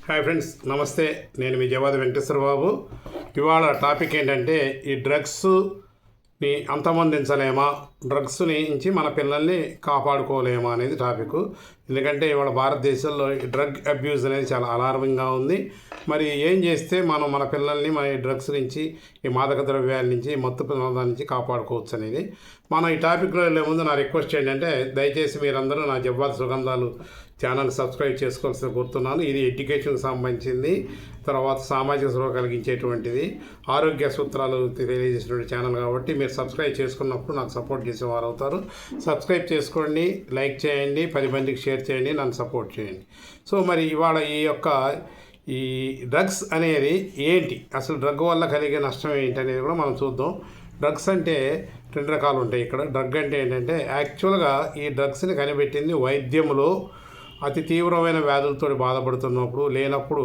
Hi friends, నమస్తే. నేను మీ జవాది వెంకటేశ్వర బాబు. ఇవాళ టాపిక్ ఏంటంటే ఈ డ్రగ్స్ని అంతమొందించలేమా, డ్రగ్స్ని నుంచి మన పిల్లల్ని కాపాడుకోలేమా అనేది టాపిక్. ఎందుకంటే ఇవాళ భారతదేశంలో ఈ డ్రగ్ అబ్యూజ్ అనేది చాలా అలార్మింగ్గా ఉంది. మరి ఏం చేస్తే మనం మన పిల్లల్ని మన ఈ డ్రగ్స్ నుంచి, ఈ మాదక ద్రవ్యాల నుంచి, మత్తు పదార్థాల నుంచి కాపాడుకోవచ్చు అనేది మనం ఈ టాపిక్లో వెళ్ళే ముందు నా రిక్వెస్ట్ ఏంటంటే దయచేసి మీరందరూ నా జవ్వాది సుగంధాలు ఛానల్ సబ్స్క్రైబ్ చేసుకోవాల్సిన కోరుతున్నాను. ఇది ఎడ్యుకేషన్కి సంబంధించింది, తర్వాత సామాజిక స్పృహ కలిగించేటువంటిది, ఆరోగ్య సూత్రాలు తెలియజేసినటువంటి ఛానల్ కాబట్టి మీరు సబ్స్క్రైబ్ చేసుకున్నప్పుడు నాకు సపోర్ట్ చేసేవారు అవుతారు. సబ్స్క్రైబ్ చేసుకోండి, లైక్ చేయండి, 10 మందికి షేర్ చేయండి, నన్ను సపోర్ట్ చేయండి. సో మరి ఇవాళ ఈ డ్రగ్స్ అనేది ఏంటి, అసలు డ్రగ్ వల్ల కలిగే నష్టం ఏంటి అనేది కూడా మనం చూద్దాం. డ్రగ్స్ అంటే 2 రకాలు ఉంటాయి. ఇక్కడ డ్రగ్ అంటే ఏంటంటే యాక్చువల్గా ఈ డ్రగ్స్ని కనిపెట్టింది వైద్యంలో అతి తీవ్రమైన వ్యాధులతో బాధపడుతున్నప్పుడు, లేనప్పుడు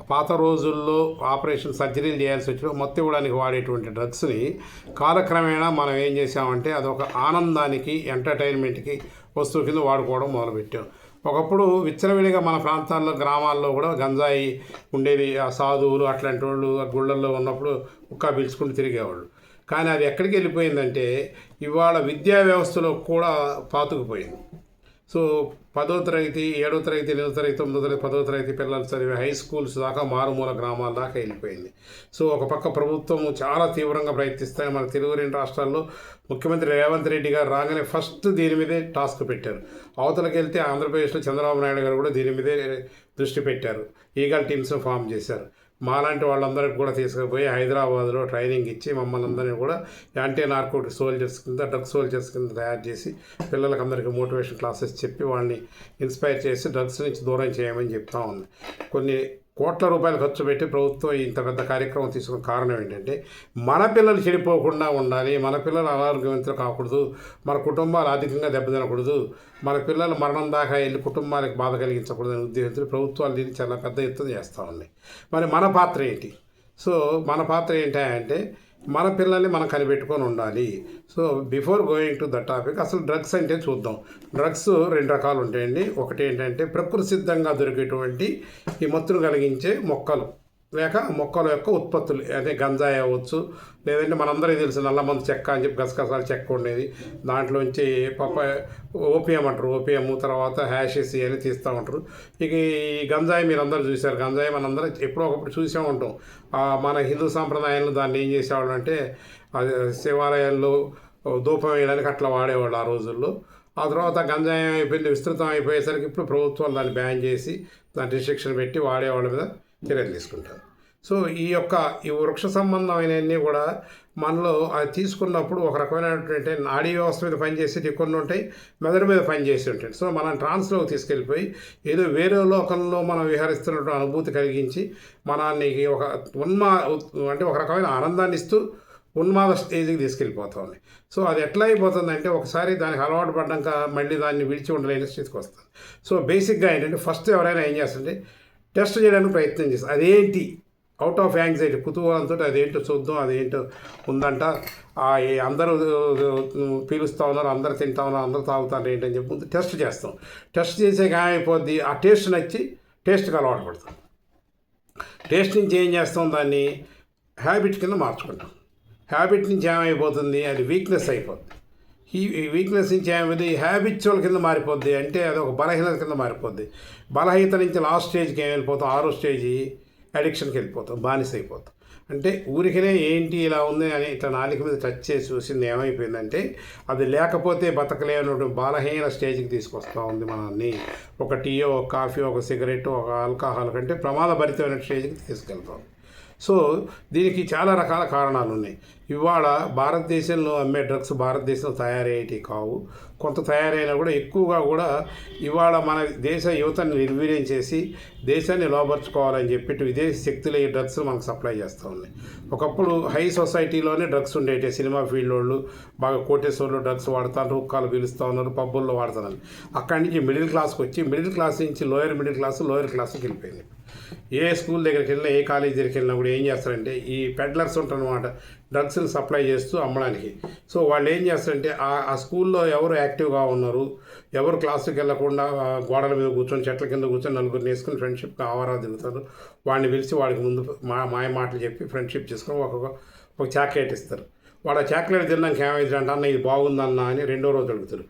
పాత రోజుల్లో ఆపరేషన్ సర్జరీలు చేయాల్సి వచ్చినప్పుడు మత్తు ఇవ్వడానికి వాడేటువంటి డ్రగ్స్ని కాలక్రమేణా మనం ఏం చేసామంటే అదొక ఆనందానికి, ఎంటర్టైన్మెంట్కి వస్తువు కింద వాడుకోవడం మొదలుపెట్టాం. ఒకప్పుడు విచ్చలవిడిగా మన ప్రాంతాల్లో, గ్రామాల్లో కూడా గంజాయి ఉండేది. ఆ సాధువులు అట్లాంటి వాళ్ళు గుళ్ళల్లో ఉన్నప్పుడు ఉక్కా పీల్చుకుంటూ తిరిగేవాళ్ళు. కానీ అది ఎక్కడికి వెళ్ళిపోయిందంటే ఇవాళ విద్యా వ్యవస్థలో కూడా పాతుకుపోయింది. సో 10వ తరగతి, 7వ తరగతి, 8వ తరగతి, 9వ తరగతి, 10వ తరగతి పిల్లలు చదివే హై స్కూల్స్ దాకా, మారుమూల గ్రామాల దాకా వెళ్ళిపోయింది. సో ఒక పక్క ప్రభుత్వం చాలా తీవ్రంగా ప్రయత్నిస్తాయి. మన తెలుగు 2 రాష్ట్రాల్లో ముఖ్యమంత్రి రేవంత్ రెడ్డి గారు రాగానే ఫస్ట్ దీని మీదే టాస్క్ పెట్టారు. అవతలకి వెళ్తే ఆంధ్రప్రదేశ్లో చంద్రబాబు నాయుడు గారు కూడా దీని మీదే దృష్టి పెట్టారు. ఈగల్ టీమ్స్ను ఫామ్ చేశారు. మాలాంటి వాళ్ళందరికీ కూడా తీసుకుపోయి హైదరాబాద్లో ట్రైనింగ్ ఇచ్చి మమ్మల్ని అందరినీ కూడా యాంటీ నార్కోటిక్ సోల్జర్స్ కింద, డ్రగ్ సోల్జర్స్ కింద తయారు చేసి పిల్లలకి అందరికీ మోటివేషన్ క్లాసెస్ చెప్పి వాళ్ళని ఇన్స్పైర్ చేసి డ్రగ్స్ నుంచి దూరం చేయమని చెప్తా ఉంది. కొన్ని కోట్ల రూపాయలు ఖర్చు పెట్టి ప్రభుత్వం ఇంత పెద్ద కార్యక్రమం తీసుకున్న కారణం ఏంటంటే మన పిల్లలు చెడిపోకుండా ఉండాలి, మన పిల్లలు అనారోగ్యవంతులు కాకూడదు, మన కుటుంబాలు ఆర్థికంగా దెబ్బతినకూడదు, మన పిల్లలు మరణం దాకా వెళ్ళి కుటుంబానికి బాధ కలిగించకూడదు అనే ఉద్దేశంతో ప్రభుత్వాలు దీన్ని చాలా పెద్ద ఎత్తున చేస్తూ ఉన్నాయి. మరి మన పాత్ర ఏంటి? సో మన పాత్ర ఏంటంటే మన పిల్లల్ని మనం కనిపెట్టుకొని ఉండాలి. So before going to the topic, అసలు డ్రగ్స్ అంటే చూద్దాం. డ్రగ్స్ 2 రకాలు ఉంటాయండి. ఒకటి ఏంటంటే ప్రకృతి సిద్ధంగా దొరికేటువంటి ఈ మత్తును కలిగించే మొక్కలు, లేక మొక్కల యొక్క ఉత్పత్తులు, అదే గంజాయి అవ్వచ్చు, లేదంటే మనందరికీ తెలుసు నల్లమందు చెక్క అని చెప్పి గసగసాలు చెక్క ఉండేది, దాంట్లోంచి ఓపియం అంటారు, ఓపియం, తర్వాత హ్యాషెస్ అని తీస్తూ ఉంటారు. ఇక ఈ గంజాయి మీరు అందరూ చూశారు. గంజాయి మనందరం ఎప్పుడో ఒకప్పుడు చూసే ఉంటాం. మన హిందూ సాంప్రదాయంలో దాన్ని ఏం చేసేవాళ్ళు అంటే అది శివాలయాల్లో ధూపం వేయడానికి అట్లా వాడేవాళ్ళు ఆ రోజుల్లో. ఆ తర్వాత గంజాయి అయిపోయింది, విస్తృతం అయిపోయేసరికి ఇప్పుడు ప్రభుత్వాలు దాన్ని బ్యాన్ చేసి దాన్ని రిస్ట్రిక్షన్ పెట్టి వాడేవాళ్ళ మీద చర్యలు తీసుకుంటారు. సో ఈ వృక్ష సంబంధమైనవన్నీ కూడా మనలో అది తీసుకున్నప్పుడు ఒక రకమైనటువంటి నాడీ వ్యవస్థ మీద పనిచేసేవి కొన్ని ఉంటాయి, మెదడు మీద పనిచేసి ఉంటాయి. సో మనం ట్రాన్స్లోకి తీసుకెళ్ళిపోయి ఏదో వేరే లోకంలో మనం విహరిస్తున్నటువంటి అనుభూతి కలిగించి మనకి అంటే ఒక రకమైన ఆనందాన్ని ఇస్తూ ఉన్మాద స్టేజ్కి తీసుకెళ్ళిపోతుంది. సో అది ఎట్లా అయిపోతుందంటే ఒకసారి దానికి అలవాటు పడ్డాక మళ్ళీ దాన్ని విడిచి ఉండలేని స్థితికి వస్తుంది. సో బేసిక్గా ఏంటంటే ఫస్ట్ ఎవరైనా ఏం చేస్తుంటే టెస్ట్ చేయడానికి ప్రయత్నం చేస్తారు. అదేంటి, అవుట్ ఆఫ్ యాంగ్జైటీ, కుతూహలంతో అదేంటో చూద్దాం, అదేంటో ఉందంట, అందరూ పీలుస్తూ ఉన్నారు, అందరు తింటా ఉన్నారు, అందరూ తాగుతారు ఏంటని చెప్పి ముందు టెస్ట్ చేస్తాం. టెస్ట్ చేసాక ఏమైపోద్ది, ఆ టేస్ట్ నచ్చి టేస్ట్కి అలవాటు పడతాం. టేస్ట్ నుంచి ఏం చేస్తాం, దాన్ని హ్యాబిట్ కింద మార్చుకుంటాం. హ్యాబిట్ నుంచి ఏమైపోతుంది, అది వీక్నెస్ అయిపోద్ది. ఈ వీక్నెస్ నుంచి ఏమైంది, హ్యాబిచువల్ కింద మారిపోద్ది. అంటే అది ఒక బలహీనత కింద మారిపోద్ది. బలహీనత నుంచి లాస్ట్ స్టేజ్కి ఏమి వెళ్ళిపోతాం, 6వ స్టేజీ అడిక్షన్కి వెళ్ళిపోతాం, బానిస అయిపోతాం. అంటే ఊరికనే ఏంటి ఇలా ఉంది అని ఇట్లా నాలుక మీద టచ్ చేసి చూసింది ఏమైపోయిందంటే అది లేకపోతే బతకలేనటువంటి బలహీన స్టేజ్కి తీసుకొస్తూ ఉంది మనల్ని. ఒక టీయో, ఒక కాఫీ, ఒక సిగరెట్, ఒక ఆల్కహాల్ కంటే ప్రమాదభరితమైన స్టేజ్కి తీసుకెళ్తాం. సో దీనికి చాలా రకాల కారణాలు ఉన్నాయి. ఇవాళ భారతదేశంలో అమ్మే డ్రగ్స్ భారతదేశంలో తయారయ్యేటి కావు. కొంత తయారైనా కూడా ఎక్కువగా కూడా ఇవాళ మన దేశ యువతని నిర్వీర్యం చేసి దేశాన్ని లోపరుచుకోవాలని చెప్పి విదేశీ శక్తులు ఈ డ్రగ్స్ మనకు సప్లై చేస్తూ ఉన్నాయి. ఒకప్పుడు హై సొసైటీలోనే డ్రగ్స్ ఉండేవి. సినిమా ఫీల్డ్ వాళ్ళు బాగా కోటేశ్వర్లు డ్రగ్స్ వాడుతారు, హుక్కాలు పీలుస్తూ ఉన్నారు, పబ్బుల్లో వాడుతున్నారు. అక్కడి నుంచి మిడిల్ క్లాస్కి వచ్చి మిడిల్ క్లాస్ నుంచి లోయర్ క్లాస్కి వెళ్ళిపోయింది. ఏ స్కూల్ దగ్గరికి వెళ్ళినా, ఏ కాలేజ్ దగ్గరికి వెళ్ళినా కూడా ఏం చేస్తారంటే ఈ పెడ్లర్స్ ఉంటారనమాట, డ్రగ్స్ని సప్లై చేస్తూ అమ్మడానికి. సో వాళ్ళు ఏం చేస్తారంటే ఆ స్కూల్లో ఎవరు యాక్టివ్గా ఉన్నారు, ఎవరు క్లాసుకి వెళ్ళకుండా గోడల మీద కూర్చొని చెట్ల కింద కూర్చొని నలుగురిని వేసుకుని ఫ్రెండ్షిప్గా ఆవారా తిరుగుతారు. వాడిని పిలిచి వాడికి ముందు మాయ మాటలు చెప్పి ఫ్రెండ్షిప్ చేసుకొని ఒక చాక్లెట్ ఇస్తారు. వాడు ఆ చాక్లెట్ తిన్నాక ఏమైంది అంటే అన్న ఇది బాగుందన్న అని రెండో రోజు అడుగుతారు.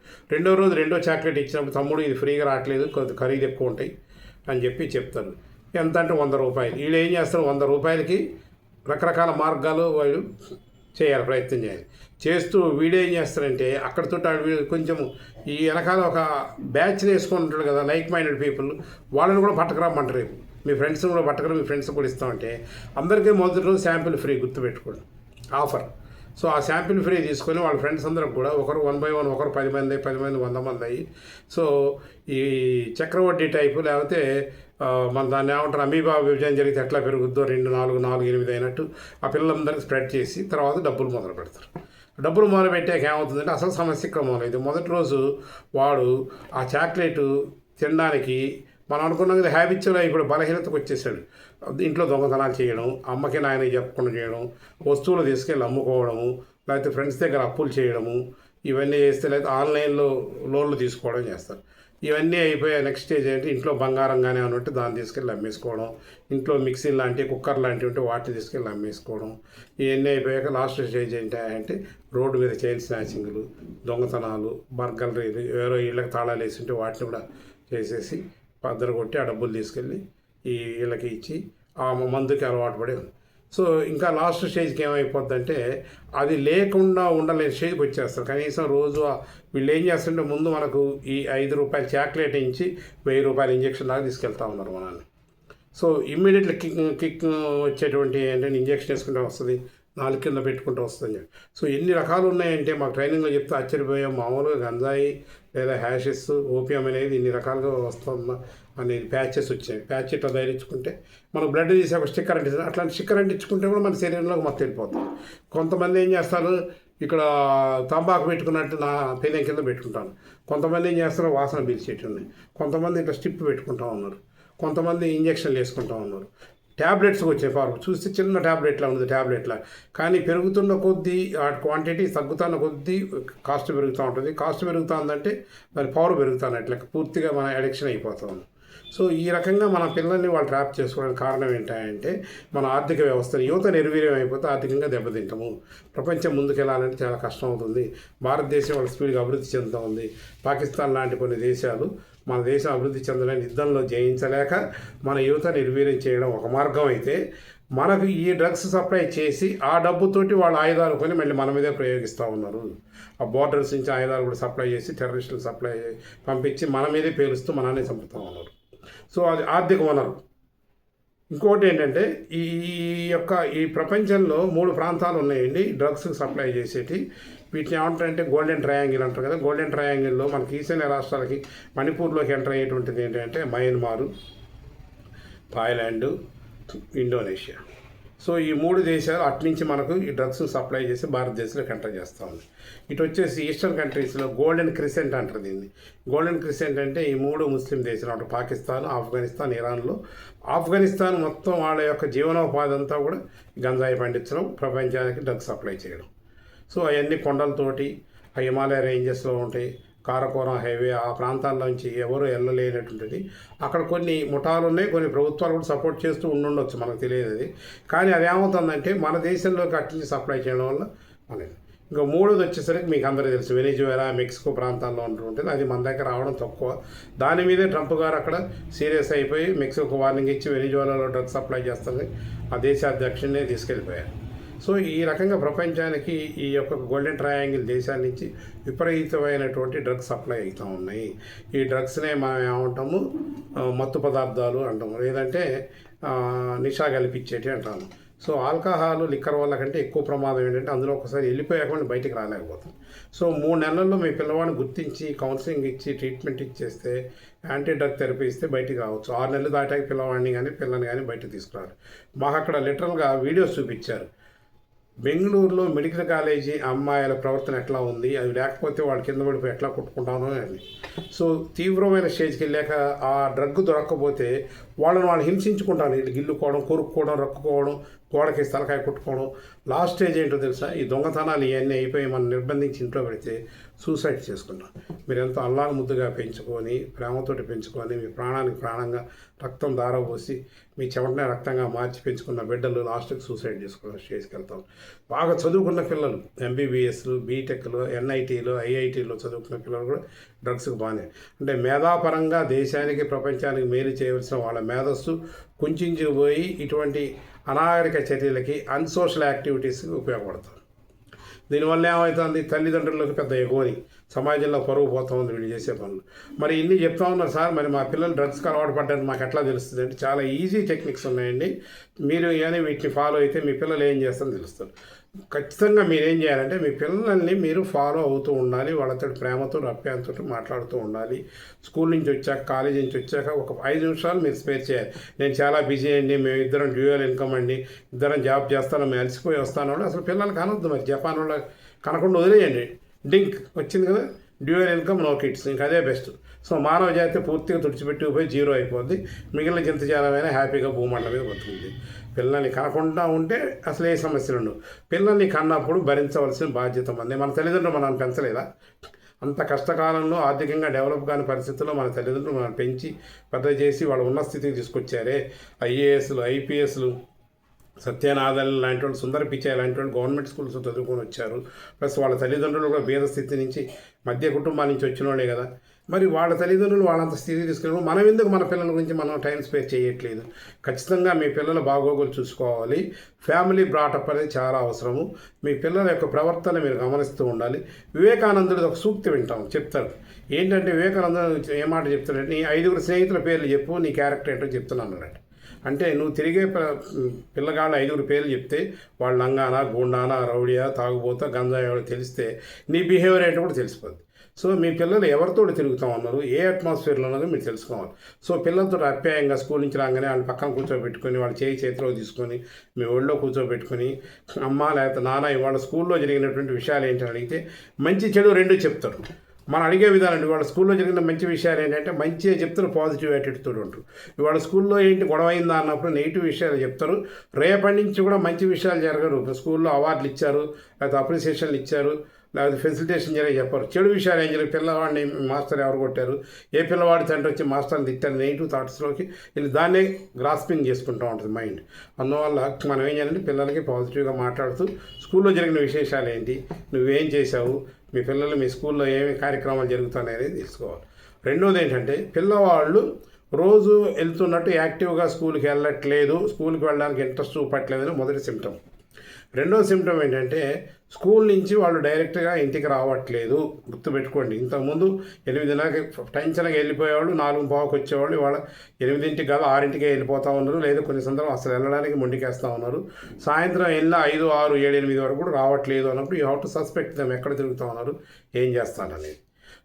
రెండో చాక్లెట్ ఇచ్చినప్పుడు తమ్ముడు ఇది ఫ్రీగా రావట్లేదు, కొద్ది ఖరీదు ఎక్కువ ఉంటాయి అని చెప్తారు. ఎంత అంటే 100 రూపాయలు. వీళ్ళు ఏం చేస్తారు, 100 రూపాయలకి రకరకాల మార్గాలు వాళ్ళు చేయాలి, ప్రయత్నం చేయాలి. చేస్తూ వీడేం చేస్తారంటే అక్కడితో కొంచెం ఈ వెనకాల ఒక బ్యాచ్ని వేసుకొని ఉంటాడు కదా, లైక్ మైండెడ్ పీపుల్, వాళ్ళని కూడా పట్టకరమ్మంటారు. మీ ఫ్రెండ్స్ని కూడా పట్టకరా, మీ ఫ్రెండ్స్ కూడా ఇస్తామంటే అందరికీ మొదటి రోజు శాంపిల్ ఫ్రీ, గుర్తుపెట్టుకోండి ఆఫర్. సో ఆ శాంపిల్ ఫ్రీ తీసుకొని వాళ్ళ ఫ్రెండ్స్ అందరికి కూడా ఒకరు 1 by 1, ఒకరు 10 మంది 100 మంది అయ్యి, సో ఈ చక్రవడ్డీ టైపు లేకపోతే మన దాన్ని ఏమంటారు అమీబా విభజన జరిగితే ఎట్లా పెరుగుద్దో 2, 4, 4, 8 అయినట్టు ఆ పిల్లలందరికీ స్ప్రెడ్ చేసి తర్వాత డబ్బులు మొదలు పెడతారు. డబ్బులు మొదలు పెట్టాక ఏమవుతుందంటే అసలు సమస్య ఇక్కడ మొదలైంది. మొదటి రోజు వాడు ఆ చాక్లెట్ తినడానికి మనం అనుకున్నాం కదా హ్యాబిచువల్ ఇప్పుడు బలహీనతకు వచ్చేసాడు. ఇంట్లో దొంగతనాలు చేయడం, అమ్మకి నాయనకి చెప్పకుండా చేయడం, వస్తువులు తీసుకెళ్ళి అమ్ముకోవడము, లేకపోతే ఫ్రెండ్స్ దగ్గర అప్పులు చేయడము, ఇవన్నీ చేస్తే లేకపోతే ఆన్లైన్లో లోన్లు తీసుకోవడం చేస్తారు. ఇవన్నీ అయిపోయా నెక్స్ట్ స్టేజ్ ఏంటి, ఇంట్లో బంగారం కానీ అన్నట్టు దాన్ని తీసుకెళ్ళి అమ్మేసుకోవడం, ఇంట్లో మిక్సీ లాంటి కుక్కర్ లాంటివి ఉంటే వాటిని తీసుకెళ్ళి అమ్మేసుకోవడం. ఇవన్నీ అయిపోయాక లాస్ట్ స్టేజ్ ఏంటంటే రోడ్డు మీద చైన్ స్నాచింగ్లు, దొంగతనాలు, బర్గర్లు, ఎవరో ఇళ్ళకి తాళాలు వేసి ఉంటే వాటిని కూడా చేసేసి పద్దరు కొట్టి ఆ డబ్బులు తీసుకెళ్ళి ఈ వీళ్ళకి ఇచ్చి ఆ మందుకి అలవాటు పడి ఉంది. సో ఇంకా లాస్ట్ స్టేజ్కి ఏమైపోద్దంటే అది లేకుండా ఉండలేని స్టేజ్కి వచ్చేస్తారు. కనీసం రోజు వీళ్ళు ఏం చేస్తుంటే ముందు మనకు ఈ 5 రూపాయల చాక్లెట్ ఇచ్చి 1000 రూపాయల ఇంజక్షన్ దాకా తీసుకెళ్తా ఉన్నారు మనల్ని. సో ఇమ్మీడియట్లీ కిక్ వచ్చేటువంటి ఏంటంటే ఇంజక్షన్ వేసుకుంటే వస్తుంది, 4 కింద పెట్టుకుంటూ వస్తుంది. సో ఎన్ని రకాలు ఉన్నాయంటే మాకు ట్రైనింగ్లో చెప్తే ఆశ్చర్యపోయాం. మామూలుగా గంజాయి లేదా హ్యాషెస్, ఓపియం అనేది ఇన్ని రకాలుగా వస్తుందా అనేది ప్యాచెస్ వచ్చాయి. ప్యాచ్ ఇట్లా ధరించుకుంటే మనకు బ్లడ్ తీసి ఒక స్టిక్కర్ అంటించారు. అట్లాంటి స్టిక్కర్ అంటించుకుంటే కూడా మన శరీరంలోకి మొత్తం వెళ్ళిపోతుంది. కొంతమంది ఏం చేస్తారు, ఇక్కడ తంబాకు పెట్టుకున్నట్టు నా పెనం కింద పెట్టుకుంటాను. కొంతమంది ఏం చేస్తారు, వాసన పీల్చేటండి. కొంతమంది ఇట్లా స్టిప్ పెట్టుకుంటూ ఉన్నారు. కొంతమంది ఇంజక్షన్లు వేసుకుంటూ ఉన్నారు. ట్యాబ్లెట్స్ వచ్చాయి ఫార్మ్ చూస్తే చిన్న ట్యాబ్లెట్లా ఉంది ట్యాబ్లెట్లా, కానీ పెరుగుతున్న కొద్దీ ఆ క్వాంటిటీ తగ్గుతున్న కొద్దీ కాస్ట్ పెరుగుతూ ఉంటుంది. కాస్ట్ పెరుగుతుందంటే దాని పవర్ పెరుగుతున్నట్లే పూర్తిగా మన అడిక్షన్ అయిపోతుంది. సో ఈ రకంగా మన పిల్లల్ని వాళ్ళు ట్రాప్ చేసుకోవడానికి కారణం ఏంటంటే మన ఆర్థిక వ్యవస్థ యువత నిర్వీర్యం అయిపోతే ఆర్థికంగా దెబ్బతింటాము. ప్రపంచం ముందుకెళ్ళాలంటే చాలా కష్టం అవుతుంది. భారతదేశం వాళ్ళ స్పీడ్గా అభివృద్ధి చెందుతూ ఉంది. పాకిస్తాన్ లాంటి కొన్ని దేశాలు మన దేశం అభివృద్ధి చెందలేని యుద్ధంలో జయించలేక మన యువత నిర్వీర్యం చేయడం ఒక మార్గం అయితే, మనకు ఈ డ్రగ్స్ సప్లై చేసి ఆ డబ్బుతోటి వాళ్ళ ఆయుధాలు కొని మళ్ళీ మన మీదే ప్రయోగిస్తూ ఉన్నారు. ఆ బోర్డర్స్ నుంచి ఆయుధాలు కూడా సప్లై చేసి టెర్రరిస్టులు సప్లై పంపించి మన మీదే పేలుస్తూ మనల్ని చంపుతూ ఉన్నారు. సో అది ఆర్థిక వనరు. ఇంకోటి ఏంటంటే ఈ ప్రపంచంలో 3 ప్రాంతాలు ఉన్నాయండి డ్రగ్స్కి సప్లై చేసేటి. వీటిని ఏమంటారంటే గోల్డెన్ ట్రయాంగిల్ అంటారు కదా. గోల్డెన్ ట్రయాంగిల్లో మనకి ఈశాన్య రాష్ట్రాలకి మణిపూర్లోకి ఎంటర్ అయ్యేటువంటిది ఏంటంటే మయన్మారు, థాయిలాండ్, ఇండోనేషియా. సో ఈ 3 దేశాలు అట్నుంచి మనకు ఈ డ్రగ్స్ సప్లై చేసి భారతదేశంలోకి ఎంటర్ చేస్తూ ఉంది. ఇటు వచ్చేసి ఈస్టర్న్ కంట్రీస్లో గోల్డెన్ క్రిసెంట్ అంటారు దీన్ని. గోల్డెన్ క్రిసెంట్ అంటే ఈ 3 ముస్లిం దేశాలు అంటే పాకిస్తాన్, ఆఫ్ఘనిస్తాన్, ఇరాన్లో. ఆఫ్ఘనిస్తాన్ మొత్తం వాళ్ళ యొక్క జీవనోపాధి అంతా కూడా గంజాయి పండించడం, ప్రపంచానికి డ్రగ్స్ సప్లై చేయడం. సో అవన్నీ కొండలతోటి ఆ హిమాలయ రేంజెస్లో ఉంటాయి. కారకోరం హైవే ఆ ప్రాంతాల్లోంచి ఎవరు వెళ్ళలేనటువంటిది. అక్కడ కొన్ని ముఠాలు ఉన్నాయి, కొన్ని ప్రభుత్వాలు కూడా సపోర్ట్ చేస్తూ ఉండొచ్చు, మనకు తెలియదు అది. కానీ అది ఏమవుతుందంటే మన దేశంలోకి అట్నుంచి సప్లై చేయడం వల్ల మనకి. ఇంకా 3వది వచ్చేసరికి మీకు అందరికీ తెలుసు, వెనిజువేలా, మెక్సికో ప్రాంతాల్లో ఉంటుంటుంది. అది మన దగ్గర రావడం తక్కువ. దాని మీదే ట్రంప్ గారు అక్కడ సీరియస్ అయిపోయి మెక్సికోకు వార్నింగ్ ఇచ్చి వెనిజువేలాలో డ్రగ్స్ సప్లై చేస్తుంది ఆ దేశ అధ్యక్షుడినే తీసుకెళ్ళిపోయారు. సో ఈ రకంగా ప్రపంచానికి ఈ యొక్క గోల్డెన్ ట్రయాంగిల్ దేశాల నుంచి విపరీతమైనటువంటి డ్రగ్స్ సప్లై అవుతూ ఉన్నాయి. ఈ డ్రగ్స్నే మనం ఏమంటాము, మత్తు పదార్థాలు అంటాము, లేదంటే నిషా కల్పించేటి అంటాము. సో ఆల్కహాల్, లిక్కర్ వల్ల కంటే ఎక్కువ ప్రమాదం ఏంటంటే అందులో ఒకసారి వెళ్ళిపోయాక బయటికి రాలేకపోతాం. సో 3 నెలల్లో మీ పిల్లవాడిని గుర్తించి కౌన్సిలింగ్ ఇచ్చి ట్రీట్మెంట్ ఇచ్చేస్తే, యాంటీ డ్రగ్ థెరపీ ఇస్తే బయటికి రావచ్చు. 6 నెలలు దాటాక పిల్లవాడిని కానీ పిల్లని కానీ బయటకు తీసుకురావాలి. మాకు అక్కడ లిటరల్గా వీడియోస్ చూపించారు. బెంగళూరులో మెడికల్ కాలేజీ అమ్మాయిల ప్రవర్తన ఎట్లా ఉంది, అది లేకపోతే వాళ్ళు కింద పడిపోయి ఎట్లా కొట్టుకుంటానో అని. సో తీవ్రమైన స్టేజ్కి వెళ్ళాక ఆ డ్రగ్ దొరక్కపోతే వాళ్ళు హింసించుకుంటాను. వీళ్ళు గిల్లుకోవడం, కొరుక్కోవడం, రక్కుకోవడం, గోడకి తలకాయ కొట్టుకోవడం. లాస్ట్ స్టేజ్ ఏంటో తెలుసా, ఈ దొంగతనాలు ఇవన్నీ అయిపోయి మనం నిర్బంధించి ఇంట్లో పెడితే సూసైడ్ చేసుకుంటాం. మీరు ఎంతో అల్లాను ముద్దుగా పెంచుకొని, ప్రేమతోటి పెంచుకొని, మీ ప్రాణానికి ప్రాణంగా రక్తం దారపోసి, మీ చెమటనే రక్తంగా మార్చి పెంచుకున్న బిడ్డలు లాస్ట్కి సూసైడ్ చేసుకెళ్తాం. బాగా చదువుకున్న పిల్లలు, ఎంబీబీఎస్లు, బీటెక్లు, ఎన్ఐటీలు, ఐఐటీలు చదువుకున్న పిల్లలు కూడా డ్రగ్స్కి బాగానే, అంటే మేధాపరంగా దేశానికి ప్రపంచానికి మేలు చేయవలసిన వాళ్ళ మేధస్సు కుంచుకుపోయి ఇటువంటి అనాగరిక చర్యలకి, అన్సోషల్ యాక్టివిటీస్కి ఉపయోగపడుతుంది. దీనివల్ల ఏమవుతుంది, తల్లిదండ్రులకు పెద్ద ఎగోని, సమాజంలో పరుగు పోతా ఉంది వీళ్ళు చేసే పనులు. మరి ఇన్ని చెప్తా ఉన్నారు సార్, మరి మా పిల్లలు డ్రగ్స్కి అలవాటు పడ్డారు మాకు ఎట్లా తెలుస్తుంది అంటే, చాలా ఈజీ టెక్నిక్స్ ఉన్నాయండి. మీరు కానీ వీటిని ఫాలో అయితే మీ పిల్లలు ఏం చేస్తారో తెలుస్తారు. ఖచ్చితంగా మీరు ఏం చేయాలంటే, మీ పిల్లల్ని మీరు ఫాలో అవుతూ ఉండాలి, వాళ్ళతో ప్రేమతో అప్యాయంతో మాట్లాడుతూ ఉండాలి. స్కూల్ నుంచి వచ్చాక, కాలేజీ నుంచి వచ్చాక ఒక 5 నిమిషాలు మీరు స్పేర్ చేయాలి. నేను చాలా బిజీ అండి, మేము ఇద్దరం డ్యూయల్ ఇన్కమ్ అండి, ఇద్దరం జాబ్ చేస్తాను, మేము అలసిపోయి వస్తాను అంటే అసలు పిల్లలకి అనొద్దు. మరి జపాన్ వాళ్ళ కనకుండా వదిలేయండి. డింక్ వచ్చింది కదా, డ్యూయల్ ఇన్కమ్ నో కిడ్స్, ఇంకా అదే బెస్ట్. సో మానవ జాతి పూర్తిగా తుడిచిపెట్టుకుపోయి జీరో అయిపోద్ది. మిగిలిన జంతుజాలమైనా హ్యాపీగా భూమండల మీద బతుకుతుంది. పిల్లల్ని కనకుండా ఉంటే అసలు ఏ సమస్యలు ఉండవు. పిల్లల్ని కన్నప్పుడు భరించవలసిన బాధ్యత మంది. మన తల్లిదండ్రులు మనల్ని పెంచలేదా? అంత కష్టకాలంలో ఆర్థికంగా డెవలప్ కాని పరిస్థితుల్లో మన తల్లిదండ్రులు మనం పెంచి పెద్ద చేసి వాళ్ళు ఉన్న స్థితికి తీసుకొచ్చారే. ఐఏఎస్లు, ఐపీఎస్లు, సత్యనాథన్ లాంటి వాళ్ళు, సుందర పిచాయ్ లాంటి వాళ్ళు గవర్నమెంట్ స్కూల్స్ చదువుకొని వచ్చారు. ప్లస్ వాళ్ళ తల్లిదండ్రులు కూడా పేద స్థితి నుంచి, మధ్య కుటుంబాల నుంచి వచ్చిన వాళ్ళే కదా. మరి వాళ్ళ తల్లిదండ్రులు వాళ్ళంత స్థితి తీసుకెళ్ళి మనం ఎందుకు మన పిల్లల గురించి మనం టైం స్పేర్ చేయట్లేదు? ఖచ్చితంగా మీ పిల్లల బాగోగులు చూసుకోవాలి. ఫ్యామిలీ బ్రాటప్ అనేది చాలా అవసరము. మీ పిల్లల యొక్క ప్రవర్తన మీరు గమనిస్తూ ఉండాలి. వివేకానందుడు ఒక సూక్తి వింటాం, చెప్తారు. ఏంటంటే వివేకానందుడు ఏ మాట చెప్తాడంటే, నీ 5 స్నేహితుల పేర్లు చెప్పు, నీ క్యారెక్టర్ ఏంటో చెప్తున్నాను అన్నట్టు. అంటే నువ్వు తిరిగే పిల్లగాళ్ళ 5 పేర్లు చెప్తే వాళ్ళు లంగానా, గుండానా, రౌడియా, తాగుబోతా, గంజాయి తెలిస్తే నీ బిహేవియర్ ఏంటో కూడా తెలిసిపోద్ది. సో మీ పిల్లలు ఎవరితో తిరుగుతూ ఉన్నారు, ఏ అట్మాస్ఫియర్లో ఉన్నదో మీరు తెలుసుకోవాలి. సో పిల్లలతో అప్యాయంగా స్కూల్ నుంచి రాగానే వాళ్ళని పక్కన కూర్చోబెట్టుకొని, వాళ్ళ చేతిలో తీసుకొని మీ ఒళ్ళో కూర్చోబెట్టుకొని, అమ్మ లేకపోతే నాన్న ఇవాళ స్కూల్లో జరిగినటువంటి విషయాలు ఏంటని అడిగితే మంచి చెడు 2 చెప్తారు. మనం అడిగే విధానం, ఇవాళ స్కూల్లో జరిగిన మంచి విషయాలు ఏంటంటే మంచిగా చెప్తారు, పాజిటివ్ యాటిట్యూడ్ ఉంటారు. ఇవాళ స్కూల్లో ఏంటి గొడవ అయిందా అన్నప్పుడు నెగిటివ్ విషయాలు చెప్తారు. రేపటి నుంచి కూడా మంచి విషయాలు జరగరు. స్కూల్లో అవార్డులు ఇచ్చారు, లేకపోతే అప్రిసియేషన్లు ఇచ్చారు, లేకపోతే ఫెసిలిటేషన్ జరిగి చెప్పారు. చెడు విషయాలు ఏం జరిగి, పిల్లవాడిని మాస్టర్ ఎవరు కొట్టారు, ఏ పిల్లవాడి తండ్రి వచ్చి మాస్టర్ని తిట్టారు, నెగిటివ్ థాట్స్లోకి వీళ్ళు దాన్నే గ్రాస్పింగ్ చేసుకుంటూ ఉంటుంది మైండ్. అందువల్ల మనం ఏం చేయాలంటే పిల్లలకి పాజిటివ్గా మాట్లాడుతూ స్కూల్లో జరిగిన విశేషాలు ఏంటి, నువ్వేం చేసావు, మీ పిల్లలు మీ స్కూల్లో ఏమి కార్యక్రమాలు జరుగుతున్నాయి అనేది తెలుసుకోవాలి. రెండోది ఏంటంటే, పిల్లవాళ్ళు రోజు వెళ్తున్నట్టు యాక్టివ్గా స్కూల్కి వెళ్ళట్లేదు, స్కూల్కి వెళ్ళడానికి ఇంట్రెస్ట్ చూపట్లేదని మొదటి సిమ్టమ్. రెండో సిమ్టమ్ ఏంటంటే, స్కూల్ నుంచి వాళ్ళు డైరెక్ట్గా ఇంటికి రావట్లేదు. గుర్తుపెట్టుకోండి, ఇంతకుముందు 8:00 టెన్షన్గా వెళ్ళిపోయేవాళ్ళు, 4:15 వచ్చేవాళ్ళు, ఇవాళ 8 కాదు 6కే వెళ్ళిపోతూ ఉన్నారు. లేదా కొన్ని సందర్భం అసలు వెళ్ళడానికి మొండికేస్తూ ఉన్నారు. సాయంత్రం వెళ్ళిన 5, 6, 7, 8 వరకు కూడా రావట్లేదు అన్నప్పుడు you have to suspect them, ఎక్కడ తిరుగుతూ ఉన్నారు, ఏం చేస్తారనేది.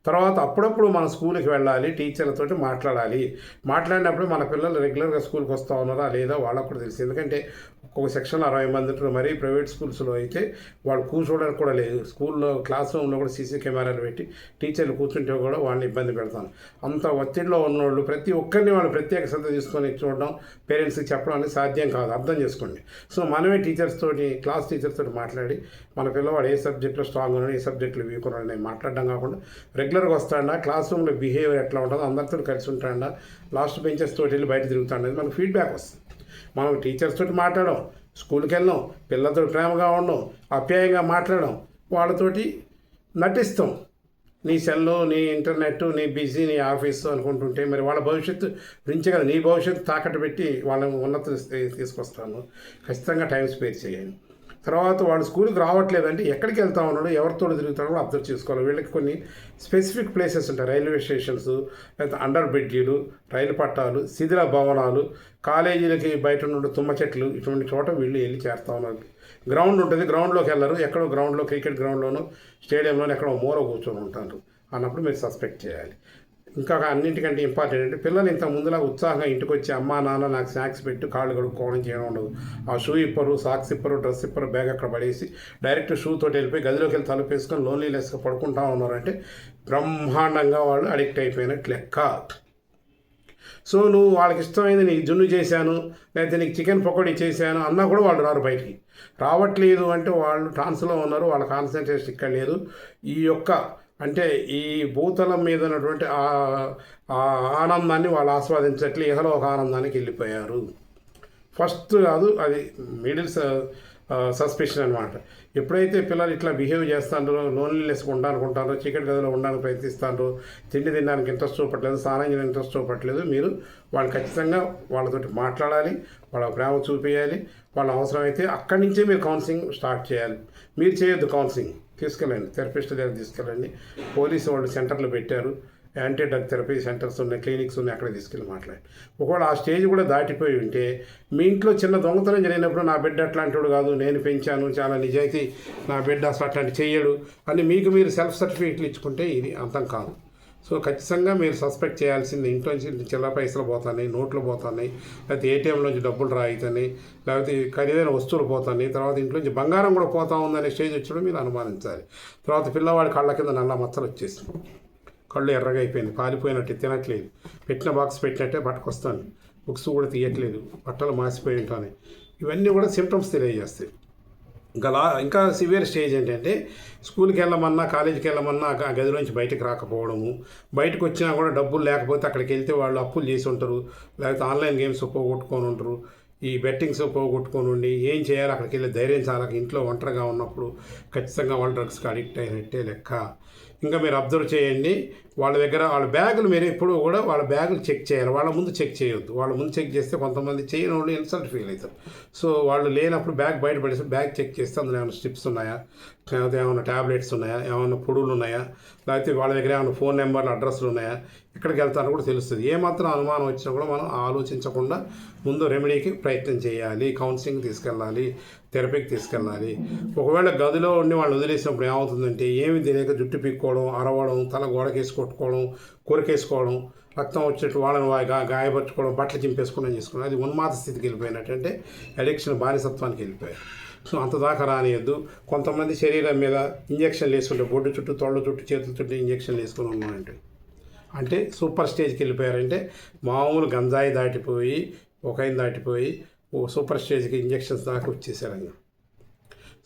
తర్వాత అప్పుడప్పుడు మన స్కూల్కి వెళ్ళాలి, టీచర్లతో మాట్లాడినప్పుడు మన పిల్లలు రెగ్యులర్గా స్కూల్కి వస్తూ ఉన్నారా లేదా వాళ్ళకు కూడా తెలుసు. ఎందుకంటే ఒక్కొక్క సెక్షన్లో 60 మంది ఉంటారు. మరీ ప్రైవేట్ స్కూల్స్లో అయితే వాళ్ళు కూర్చోవడానికి కూడా లేదు. స్కూల్లో క్లాస్ రూమ్లో కూడా సీసీ కెమెరాలు పెట్టి టీచర్లు కూర్చుంటే కూడా వాళ్ళని ఇబ్బంది పెడతాను. అంత ఒత్తిడిలో ఉన్నవాళ్ళు ప్రతి ఒక్కరిని వాళ్ళు ప్రత్యేక శ్రద్ధ తీసుకొని చూడడం, పేరెంట్స్కి చెప్పడం అనేది సాధ్యం కాదు, అర్థం చేసుకోండి. సో మనమే క్లాస్ టీచర్స్ తోటి మాట్లాడి మన పిల్లవాడు ఏ సబ్జెక్ట్లో స్ట్రాంగ్ ఉన్నాడు, ఏ సబ్జెక్టులో వీక్ ఉన్నాడు నేను మాట్లాడడం కాకుండా, రెగ్యులర్గా వస్తాడా, క్లాస్ రూమ్లో బిహేవియర్ ఎట్లా ఉంటుందో, అందరితో కలిసి ఉంటాడా, లాస్ట్ బెంచెస్ తోటి వెళ్ళి బయట తిరుగుతాడు అనేది మనకు ఫీడ్బ్యాక్ వస్తుంది. మనం టీచర్స్ తోటి మాట్లాడడం, స్కూల్కి వెళ్ళడం, పిల్లలతో ప్రేమగా ఉండడం, అప్యాయంగా మాట్లాడడం, వాళ్ళతోటి నటిస్తాం. నీ సెల్లు, నీ ఇంటర్నెట్, నీ బిజీ, నీ ఆఫీసు అనుకుంటుంటే మరి వాళ్ళ భవిష్యత్తు గురించే కదా, నీ భవిష్యత్తు తాకట్టు పెట్టి వాళ్ళని ఉన్నత తీసుకొస్తాను. ఖచ్చితంగా టైం స్పేర్ చేయండి. తర్వాత వాడు స్కూల్కి రావట్లేదంటే ఎక్కడికి వెళ్తా ఉన్నాడు, ఎవరితో తిరుగుతాడో కూడా అబ్జర్వ్ చేసుకోవాలి. వీళ్ళకి కొన్ని స్పెసిఫిక్ ప్లేసెస్ ఉంటాయి, రైల్వే స్టేషన్స్, లేకపోతే అండర్ బ్రిడ్జీలు, రైలు పట్టాలు, శిథిల భవనాలు, కాలేజీలకి బయట నుండి తుమ్మ చెట్లు, ఇటువంటి చోట వీళ్ళు వెళ్ళి చేస్తూ ఉన్నారు. గ్రౌండ్ ఉంటుంది, గ్రౌండ్లోకి వెళ్ళరు, ఎక్కడో గ్రౌండ్లో క్రికెట్ గ్రౌండ్లోనూ స్టేడియంలోనూ ఎక్కడో మూల కూర్చొని ఉంటారు అన్నప్పుడు మీరు సస్పెక్ట్ చేయాలి. ఇంకా అన్నింటికంటే ఇంపార్టెంట్ అంటే, పిల్లలు ఇంత ముందులా ఉత్సాహంగా ఇంటికి వచ్చి అమ్మా నాన్న నాకు స్నాక్స్ పెట్టి కాళ్ళు కడుక్కోవడం చేయడం ఉండదు. ఆ షూ ఇప్పరు, సాక్స్ ఇప్పరు, డ్రెస్ ఇప్పరు, బ్యాగ్ అక్కడ పడేసి డైరెక్ట్ షూ తోటి వెళ్ళిపోయి గదిలోకి వెళ్ళి తలుపు వేసుకొని లోన్లీనెస్గా పడుకుంటా ఉన్నారంటే బ్రహ్మాండంగా వాళ్ళు అడిక్ట్ అయిపోయినట్లు లెక్క. సో నువ్వు వాళ్ళకి ఇష్టమైంది నీకు జున్ను చేశాను, లేకపోతే నీకు చికెన్ పకోడీ చేశాను అన్నా కూడా వాళ్ళు రారు బయటికి. రావట్లేదు అంటే వాళ్ళు ట్రాన్స్లో ఉన్నారు, వాళ్ళ కాన్సన్ట్రేషన్ ఇక్కడ లేదు. ఈ యొక్క అంటే ఈ భూతలం మీద ఉన్నటువంటి ఆ ఆనందాన్ని వాళ్ళు ఆస్వాదించట్లే, ఇహలోక ఆనందానికి వెళ్ళిపోయారు. ఫస్ట్ కాదు, అది మిడిల్ సస్పెషన్ అనమాట. ఎప్పుడైతే పిల్లలు ఇట్లా బిహేవ్ చేస్తారో, లోన్లీనెస్గా ఉండాలనుకుంటారో, చీకటి గదిలో ఉండడానికి ప్రయత్నిస్తారో, తిండి తినడానికి ఇంట్రెస్ట్ చూపట్లేదు, స్నానం చేయడానికి ఇంట్రెస్ట్ చూపట్లేదు, మీరు వాళ్ళు ఖచ్చితంగా వాళ్ళతోటి మాట్లాడాలి, వాళ్ళ ప్రేమ చూపించాలి. వాళ్ళ అవసరమైతే అక్కడి నుంచే మీరు కౌన్సిలింగ్ స్టార్ట్ చేయాలి. మీరు చేయొద్దు కౌన్సిలింగ్, తీసుకెళ్ళండి థెరపిస్ట్ దగ్గర తీసుకెళ్ళండి. పోలీసు వాళ్ళు సెంటర్లు పెట్టారు, యాంటీ డ్రగ్ థెరపీ సెంటర్స్ ఉన్నాయి, క్లినిక్స్ ఉన్నాయి, అక్కడ తీసుకెళ్ళి మాట్లాడి. ఒకవేళ ఆ స్టేజ్ కూడా దాటిపోయి ఉంటే, మీ ఇంట్లో చిన్న దొంగతనం జరిగినప్పుడు నా బిడ్డ అట్లాంటి వాడు కాదు, నేను పెంచాను, చాలా నిజాయితీ, నా బిడ్డ అసలు అట్లాంటి చెయ్యడు అని మీకు మీరు సెల్ఫ్ సర్టిఫికేట్లు ఇచ్చుకుంటే ఇది అంతం కాదు. సో ఖచ్చితంగా మీరు సస్పెక్ట్ చేయాల్సింది ఇంట్లోంచి చిల్లర పైసలు పోతున్నాయి, నోట్లు పోతున్నాయి, లేకపోతే ఏటీఎంలోంచి డబ్బులు రాయితున్నాయి, లేకపోతే ఖరీదైన వస్తువులు పోతున్నాయి, తర్వాత ఇంట్లోంచి బంగారం కూడా పోతా ఉందనే స్టేజ్ వచ్చినప్పుడు మీరు అనుమానించాలి. తర్వాత పిల్లవాడి కళ్ళ కింద నల్ల మచ్చలు వచ్చేసింది, కళ్ళు ఎర్రగా అయిపోయింది, పాలిపోయినట్టు, తినట్లేదు, పెట్టిన బాక్స్ పెట్టినట్టే పట్టుకొస్తాను, బుక్స్ కూడా తీయట్లేదు, బట్టలు మాసిపోయి ఉంటాను. ఇవన్నీ కూడా సిమ్టమ్స్ తెలియజేస్తాయి. ఇంకా సివియర్ స్టేజ్ ఏంటంటే స్కూల్కి వెళ్ళమన్నా, కాలేజీకి వెళ్ళమన్నా ఆ గదిలోంచి బయటకు రాకపోవడము, బయటకు వచ్చినా కూడా డబ్బులు లేకపోతే అక్కడికి వెళ్తే వాళ్ళు అప్పులు చేసి ఉంటారు, లేకపోతే ఆన్లైన్ గేమ్స్ పోగొట్టుకొని ఉంటారు, ఈ బెట్టింగ్స్ పోగొట్టుకొని ఉండి ఏం చేయాలి అక్కడికి వెళ్ళి ధైర్యం చాలక ఇంట్లో ఒంటరిగా ఉన్నప్పుడు ఖచ్చితంగా వాళ్ళు డ్రగ్స్కి అడిక్ట్ అయినట్టే లెక్క. ఇంకా మీరు అబ్జర్వ్ చేయండి, వాళ్ళ దగ్గర వాళ్ళ బ్యాగులు మీరు ఎప్పుడు కూడా వాళ్ళ బ్యాగులు చెక్ చేయాలి, వాళ్ళ ముందు చెక్ చేయొద్దు. వాళ్ళ ముందు చెక్ చేస్తే కొంతమంది చేయని వాళ్ళు ఇన్సల్ట్ ఫీల్ అవుతారు. సో వాళ్ళు లేనప్పుడు బ్యాగ్ బయట పడేసి బ్యాగ్ చెక్ చేస్తే అందులో ఏమైనా స్ట్రిప్స్ ఉన్నాయా, లేకపోతే ఏమైనా ట్యాబ్లెట్స్ ఉన్నాయా, ఏమైనా పొడులు ఉన్నాయా, లేకపోతే వాళ్ళ దగ్గర ఏమైనా ఫోన్ నెంబర్లు, అడ్రస్లు ఉన్నాయా, ఎక్కడికి వెళ్తారో కూడా తెలుస్తుంది. ఏమాత్రం అనుమానం వచ్చినా కూడా మనం ఆలోచించకుండా ముందు రెమెడీకి ప్రయత్నం చేయాలి, కౌన్సిలింగ్ తీసుకెళ్ళాలి, థెరపీకి తీసుకెళ్ళాలి. ఒకవేళ గదిలో ఉండి వాళ్ళు వదిలేసినప్పుడు ఏమవుతుందంటే ఏమి తెలియక జుట్టు పీక్కోవడం, అరవడం, తల గోడకేసి కొట్టుకోవడం, కొరికేసుకోవడం, రక్తం వచ్చేట్టు వాళ్ళని గాయపరచుకోవడం, బట్టలు చింపేసుకోవడం చేసుకోవడం, అది ఉన్మాద స్థితికి వెళ్ళిపోయినట్టు, అంటే అడిక్షన్, బానిసత్వానికి వెళ్ళిపోయారు. సో అంత దాకా రానియద్దు. కొంతమంది శరీరం మీద ఇంజక్షన్లు వేసుకుంటే, బొడ్డు చుట్టూ, తొళ్ళ చుట్టూ, చేతుల చుట్టూ ఇంజక్షన్లు వేసుకుని ఉన్నాయంటే అంటే సూపర్ స్టేజ్కి వెళ్ళిపోయారంటే మామూలు గంజాయి దాటిపోయి, కొకైన్ దాటిపోయి సూపర్ స్టేజ్కి ఇంజక్షన్స్ దాకా వచ్చేసారండి.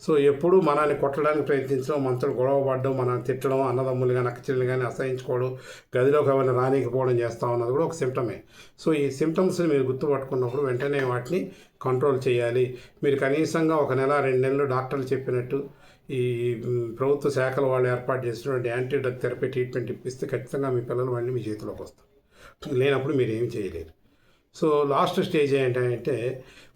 సో ఎప్పుడు మనల్ని కొట్టడానికి ప్రయత్నించడం, మనతో గొడవ పడడం, మనల్ని తిట్టడం, అన్నదమ్ములు కానీ అక్కచెల్లి కానీ అసహించుకోవడం, గదిలోకి ఎవరిని రానికపోవడం చేస్తూ ఉన్నది కూడా ఒక సిమ్టమే. సో ఈ సిమ్టమ్స్ని మీరు గుర్తుపట్టుకున్నప్పుడు వెంటనే వాటిని కంట్రోల్ చేయాలి. మీరు కనీసంగా 1 నెల 2 నెలలు డాక్టర్లు చెప్పినట్టు ఈ ప్రభుత్వ శాఖల వాళ్ళు ఏర్పాటు చేసినటువంటి యాంటీ డ్రగ్ థెరపీ ట్రీట్మెంట్ ఇప్పిస్తే ఖచ్చితంగా మీ పిల్లలు మళ్ళీ మీ చేతిలోకి వస్తారు. లేనప్పుడు మీరు ఏమి చేయలేరు. సో లాస్ట్ స్టేజ్ ఏంటంటే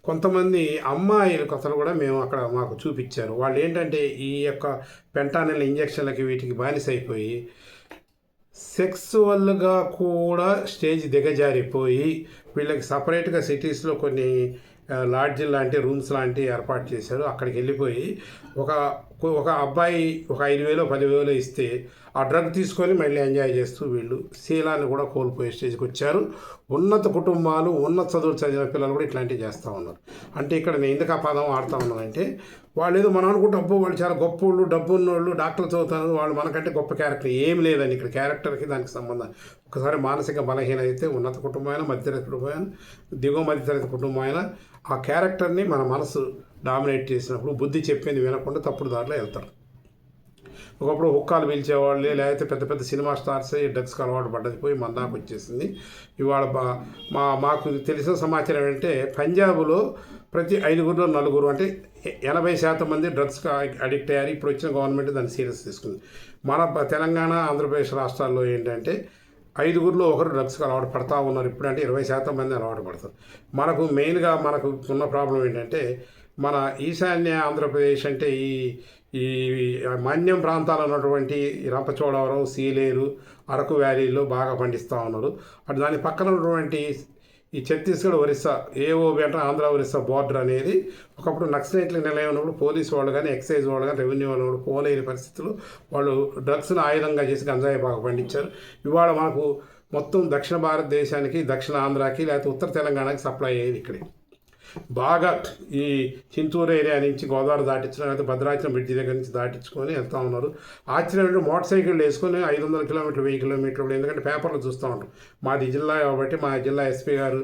కొంతమంది అమ్మాయిల కథలు కూడా మేము అక్కడ మాకు చూపించారు. వాళ్ళు ఏంటంటే ఈ యొక్క పెంటానిల్ ఇంజక్షన్లకి వీటికి బానిస అయిపోయి సెక్సువల్గా కూడా స్టేజ్ దిగజారిపోయి వీళ్ళకి సపరేట్గా సిటీస్లో కొన్ని లాడ్జిల్ లాంటి రూమ్స్ లాంటివి ఏర్పాటు చేశారు. అక్కడికి వెళ్ళిపోయి ఒక అబ్బాయి ఒక 5,000 10,000 ఇస్తే ఆ డ్రగ్ తీసుకొని మళ్ళీ ఎంజాయ్ చేస్తూ వీళ్ళు శీలాన్ని కూడా కోల్పోయే స్టేజ్కి వచ్చారు. ఉన్నత కుటుంబాలు, ఉన్నత చదువులు చదివిన పిల్లలు కూడా ఇట్లాంటివి చేస్తూ ఉన్నారు. అంటే ఇక్కడ నేను ఎందుకు ఆ పదం ఆడుతూ ఉన్నానంటే, వాళ్ళు ఏదో మనం అనుకుంటే డబ్బు, వాళ్ళు చాలా గొప్ప వాళ్ళు, డబ్బు ఉన్నోళ్ళు, డాక్టర్లు చదువుతున్నారు, వాళ్ళు మనకంటే గొప్ప క్యారెక్టర్ ఏం లేదని ఇక్కడ క్యారెక్టర్కి దానికి సంబంధం. ఒకసారి మానసిక బలహీన అయితే ఉన్నత కుటుంబం అయినా, మధ్యతరగతి కుటుంబం అయినా, దిగువ మధ్యతరగతి కుటుంబం అయినా ఆ క్యారెక్టర్ని మన మనసు డామినేట్ చేసినప్పుడు బుద్ధి చెప్పింది వినకుండా తప్పుడు దారిలో వెళ్తారు. ఒకప్పుడు హుక్కాలు పీల్చేవాళ్ళే, లేకపోతే పెద్ద పెద్ద సినిమా స్టార్స్ ఈ డ్రగ్స్కి అలవాటు పడ్డది పోయి మన దాకా వచ్చేసింది. ఇవాళ మాకు తెలిసిన సమాచారం ఏంటంటే పంజాబ్లో ప్రతి 5గురిలో 4 అంటే 80% మంది డ్రగ్స్కి అడిక్ట్ అయ్యారు. ఇప్పుడు వచ్చిన గవర్నమెంట్ దాన్ని సీరియస్ తీసుకుంది. మన తెలంగాణ, ఆంధ్రప్రదేశ్ రాష్ట్రాల్లో ఏంటంటే 5గురిలో 1 డ్రగ్స్కి అలవాటు పడతా ఉన్నారు. ఇప్పుడంటే 20% మంది అలవాటు పడతారు. మనకు మెయిన్గా మనకు ఉన్న ప్రాబ్లం ఏంటంటే, మన ఈశాన్య ఆంధ్రప్రదేశ్ అంటే ఈ మాన్యం ప్రాంతాల్లో ఉన్నటువంటి రంపచోడవరం, సీలేరు, అరకు వ్యాలీలో బాగా పండిస్తూ ఉన్నారు. అటు దాని పక్కన ఉన్నటువంటి ఈ ఛత్తీస్గఢ్, ఒరిస్సా, ఏఓబి అంటే ఆంధ్ర ఒరిస్సా బోర్డర్ అనేది ఒకప్పుడు నక్సలైట్లకు నిలయం ఉన్నప్పుడు పోలీసు వాళ్ళు కానీ, ఎక్సైజ్ వాళ్ళు కానీ, రెవెన్యూ వాళ్ళు కూడా పోలేని పరిస్థితులు వాళ్ళు డ్రగ్స్ను ఆయుధంగా చేసి గంజాయి బాగా పండించారు. ఇవాళ మనకు మొత్తం దక్షిణ భారతదేశానికి, దక్షిణ ఆంధ్రాకి, లేకపోతే ఉత్తర తెలంగాణకి సప్లై అయ్యేది ఇక్కడే. బాగా ఈ చింతూరు ఏరియా నుంచి గోదావరి దాటించడం, లేకపోతే భద్రాచలం బ్రిడ్జి దగ్గర నుంచి దాటించుకొని వెళ్తూ ఉన్నారు. ఆశ్చర్యం మోటార్ సైకిల్ వేసుకొని 500 కిలోమీటర్లు 1000 కిలోమీటర్లు, ఎందుకంటే పేపర్లు చూస్తూ ఉంటాం. మాది జిల్లా కాబట్టి మా జిల్లా ఎస్పీ గారు,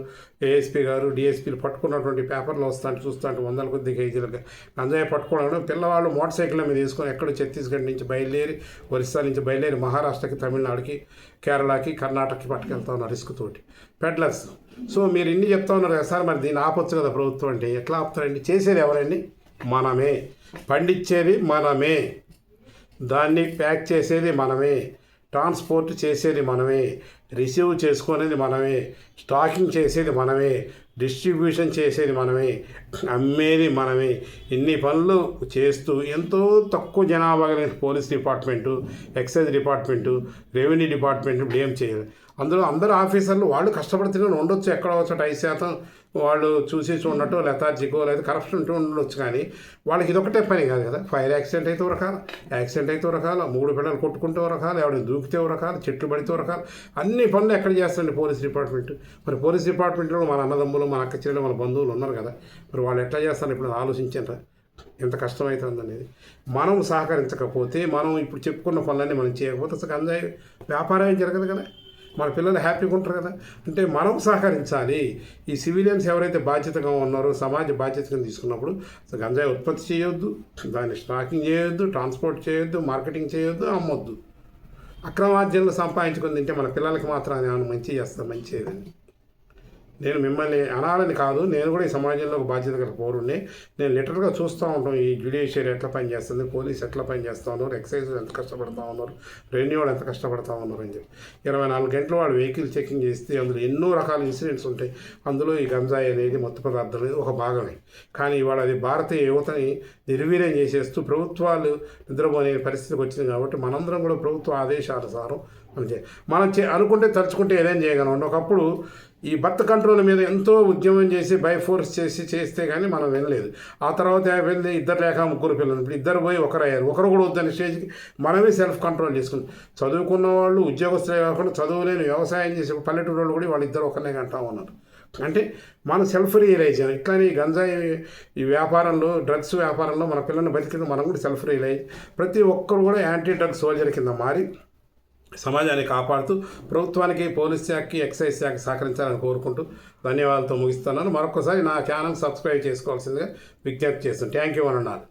ఏఎస్పీ గారు, డిఎస్పీలు పట్టుకున్నటువంటి పేపర్లు వస్తుంటే చూస్తుంటే 100 కొద్ది కేజీలుగా గంజాయి పట్టుకోవడం. పిల్లవాళ్ళు మోటార్ సైకిల్ మీద తీసుకొని ఎక్కడో ఛత్తీస్గఢ్ నుంచి బయలుదేరి, ఒరిస్సా నుంచి బయలుదేరి మహారాష్ట్రకి, తమిళనాడుకి, కేరళకి, కర్ణాటకకి పట్టుకెళ్తా ఉన్నారు రిస్క్ తోటి పెడ్లర్స్. సో మీరు ఇన్ని చెప్తా ఉన్నారు కదా సార్, మరి దీన్ని ఆపొచ్చు కదా ప్రభుత్వం అంటే. ఎట్లా ఆపుతారండి? చేసేది ఎవరండి? మనమే. పండించేది మనమే, దాన్ని ప్యాక్ చేసేది మనమే, ట్రాన్స్పోర్ట్ చేసేది మనమే, రిసీవ్ చేసుకునేది మనమే, స్టాకింగ్ చేసేది మనమే, డిస్ట్రిబ్యూషన్ చేసేది మనమే, అమ్మేది మనమే. ఇన్ని పనులు చేస్తూ ఎంతో తక్కువ జనాభా కలిగిన police department, excise department, revenue department blame చేయాలి. అందులో అందరు ఆఫీసర్లు వాళ్ళు కష్టపడుతూనే ఉండొచ్చు, ఎక్కడో వచ్చాట 5% వాళ్ళు చూసి చూడటో లెథార్జికో లేదా కరప్షన్ ఉంటూ ఉండొచ్చు. కానీ వాళ్ళకి ఇదొకటే పని కాదు కదా. ఫైర్ యాక్సిడెంట్ అయితే రకాల, యాక్సిడెంట్ అయితే రకాల, 3 పిల్లలు కొట్టుకుంటే రకాలు, ఎవరైనా దూకితే రకాలు, చెట్లు పడితే రకాలు, అన్ని పనులు ఎక్కడ చేస్తారండి పోలీస్ డిపార్ట్మెంట్. మరి పోలీస్ డిపార్ట్మెంట్లో మన అన్నదమ్ములు, మన అక్క చెల్లెలు, మన బంధువులు ఉన్నారు కదా, మరి వాళ్ళు ఎట్లా చేస్తారు ఇప్పుడు ఆలోచించారా ఎంత కష్టమవుతుంది అనేది. మనం సహకరించకపోతే, మనం ఇప్పుడు చెప్పుకున్న పనులన్నీ మనం చేయకపోతే అసలు గంజాయి వ్యాపారం జరగదు కదా, మన పిల్లలు హ్యాపీగా ఉంటారు కదా. అంటే మనం సహకరించాలి. ఈ సివిలియన్స్ ఎవరైతే బాధ్యతగా ఉన్నారో, సమాజ బాధ్యతగా తీసుకున్నప్పుడు గంజాయి ఉత్పత్తి చేయొద్దు, దాన్ని స్టాకింగ్ చేయొద్దు, ట్రాన్స్పోర్ట్ చేయొద్దు, మార్కెటింగ్ చేయొద్దు, అమ్మొద్దు. అక్రమార్జనలు సంపాదించుకొని తింటే మన పిల్లలకి మాత్రం ఏమైనా మంచి చేస్తాం, మంచి చేయదండి. నేను మిమ్మల్ని అనాలని కాదు, నేను కూడా ఈ సమాజంలో ఒక బాధ్యత గల పౌరుడిని. నేను లిటరల్గా చూస్తూ ఉంటాం ఈ జ్యుడిషియరీ ఎట్లా పనిచేస్తుంది, పోలీస్ ఎట్లా పనిచేస్తూ ఉన్నారు, ఎక్సైజ్ ఎంత కష్టపడతా ఉన్నారు, రెవెన్యూ వాళ్ళు ఎంత కష్టపడతా ఉన్నారు అని చెప్పి. 24 గంటలు వాళ్ళు వెహికల్ చెకింగ్ చేస్తే అందులో ఎన్నో రకాల ఇన్సిడెంట్స్ ఉంటాయి. అందులో ఈ గంజాయి అనేది, మత్తు పదార్థం అనేది ఒక భాగమే. కానీ ఇవాళ అది భారతీయ యువతని నిర్వీర్యం చేసేస్తూ ప్రభుత్వాలు నిద్రపోనే పరిస్థితికి వచ్చింది. కాబట్టి మనందరం కూడా ప్రభుత్వ ఆదేశానుసారం మనం అనుకుంటే తలుచుకుంటే ఏదైనా చేయగలం. ఒకప్పుడు ఈ బర్త్ కంట్రోల్ మీద ఎంతో ఉద్యమం చేసి బై ఫోర్స్ చేస్తే కానీ మనం వినలేదు. ఆ తర్వాత వెళ్ళి 2 లేక 3 పిల్లలు, ఇప్పుడు 2 పోయి 1 అయ్యారు. 1 కూడా వద్దని స్టేజ్కి మనమే సెల్ఫ్ కంట్రోల్ చేసుకుని, చదువుకున్న వాళ్ళు ఉద్యోగస్తులే కాకుండా చదువులేని వ్యవసాయం చేసే పల్లెటూరు వాళ్ళు కూడా వాళ్ళిద్దరు ఒకరినే అంటా ఉన్నారు. అంటే మనం సెల్ఫ్ రియలైజ్ అయ్యాం. ఇట్లానే ఈ గంజాయి ఈ వ్యాపారంలో, డ్రగ్స్ వ్యాపారంలో మన పిల్లల్ని బతికిన మనం కూడా సెల్ఫ్ రియలైజ్, ప్రతి ఒక్కరు కూడా యాంటీ డ్రగ్స్ సోల్జర్ కింద మారి సమాజాన్ని కాపాడుతూ ప్రభుత్వానికి, పోలీస్ శాఖకి, ఎక్సైజ్ శాఖకి సహకరించాలని కోరుకుంటూ ధన్యవాదాలతో ముగిస్తున్నాను. మరొకసారి నా ఛానల్ సబ్స్క్రైబ్ చేసుకోవాల్సిందిగా విజ్ఞప్తి చేస్తాను. థ్యాంక్ యూ అన్నారు.